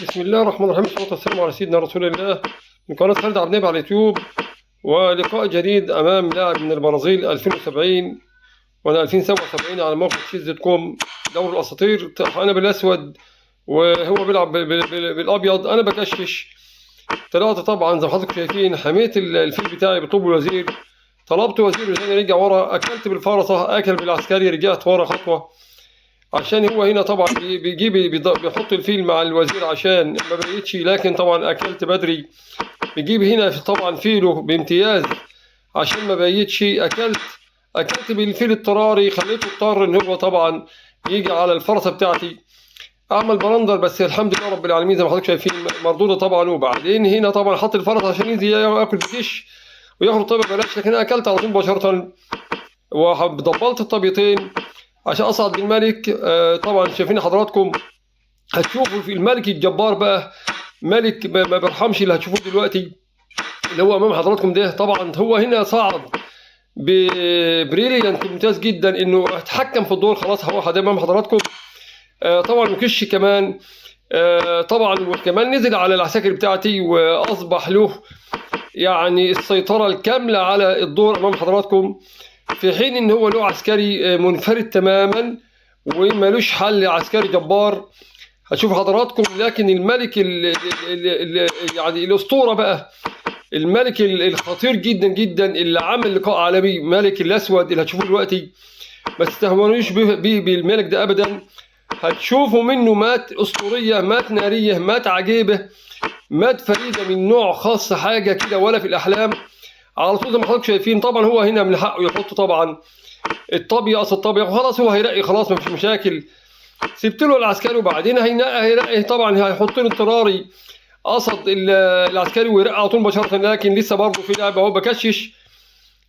بسم الله الرحمن الرحيم، والصلاة والسلام على سيدنا رسول الله من قناة خالد عبد النبي على اليوتيوب. ولقاء جديد أمام لاعب من البرازيل 2070 وأنا 2077 على موقع تشيز.كوم دوري الأساطير. أنا بالأسود وهو بيلعب بالأبيض، أنا بكشش. طلعت طبعا زي ما حضراتكم شايفين، حميت الفيل بتاعي بطوب الوزير، طلبت وزير وزير رجع ورا، أكلت بالفرصة، أكل بالعسكري، رجعت ورا خطوة عشان هو هنا طبعا بيحط الفيل مع الوزير عشان ما بقيتش، لكن طبعا اكلت بدري. بيجيب هنا طبعا فيله بامتياز عشان ما بقيتش، اكلت بالفيل اضطراري، خليته اضطر ان هو طبعا يجي على الفرصه بتاعتي، اعمل بلندر. بس الحمد لله رب العالمين زي ما حضرتك شايفين مردوده طبعا. وبعدين هنا طبعا حط الفرصه عشان يجي ياكل بكش وياخد طبق بلاش، لكن انا اكلت على طول مباشره وضبلت الطبيتين عشان اصعد بالملك. طبعا شايفين حضراتكم، هتشوفوا في الملك الجبار بقى، ملك ما بيرحمش اللي هتشوفوه دلوقتي اللي هو امام حضراتكم ده. طبعا هو هنا صعد بريليانت ممتاز جدا انه اتحكم في الدور. خلاص هو امام حضراتكم. طبعا مكش كمان، طبعا وكمان نزل على العساكر بتاعتي واصبح له يعني السيطره الكامله على الدور امام حضراتكم، في حين ان هو له عسكري منفرد تماما ومالوش حل، عسكري جبار هتشوف حضراتكم. لكن الملك يعني الاسطوره بقى، الملك الخطير جدا جدا اللي عامل لقاء عالمي، ملك الاسود اللي هتشوفوه دلوقتي. ما تستهونوش بيه بالملك ده ابدا، هتشوفوا منه مات اسطوريه، مات ناريه، مات عجيبه، مات فريده من نوع خاص، حاجه كده ولا في الاحلام. على طول زي ما حضراتكم شايفين، طبعا هو هنا من حقه يحط طبعا الطابيه، اصل الطابيه وخلاص هو هيرقي، خلاص ما فيش مشاكل. سبت له العسكري وبعدين هيرقي طبعا، هيحط له اضطراري قصد العسكري ويرقي على طول مباشره. لكن لسه برضه في لعبه اهو، بكشش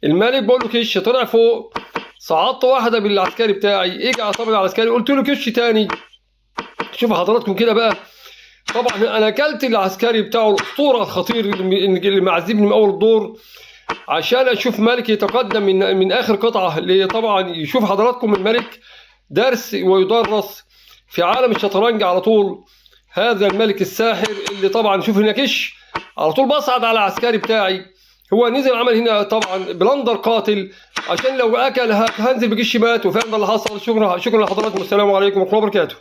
الملك بقول له كش، طلع فوق، صعدت واحده بالعسكري بتاعي، اجي على طابه العسكري قلت له كش تاني. شوفوا حضراتكم كده بقى، طبعا انا اكلت العسكري بتاعه الاسطوره الخطير اللي معذبني من اول الدور عشان اشوف ملك يتقدم من اخر قطعه. اللي طبعا يشوف حضراتكم الملك درس ويدرس في عالم الشطرنج على طول. هذا الملك الساحر اللي طبعا شوف هنا كش على طول، بصعد على العسكري بتاعي، هو نزل عمل هنا طبعا بلندر قاتل عشان لو اكل هنزل بكش مات، وفعلا ده اللي حصل. شكرا لحضراتكم، والسلام عليكم ورحمه الله وبركاته.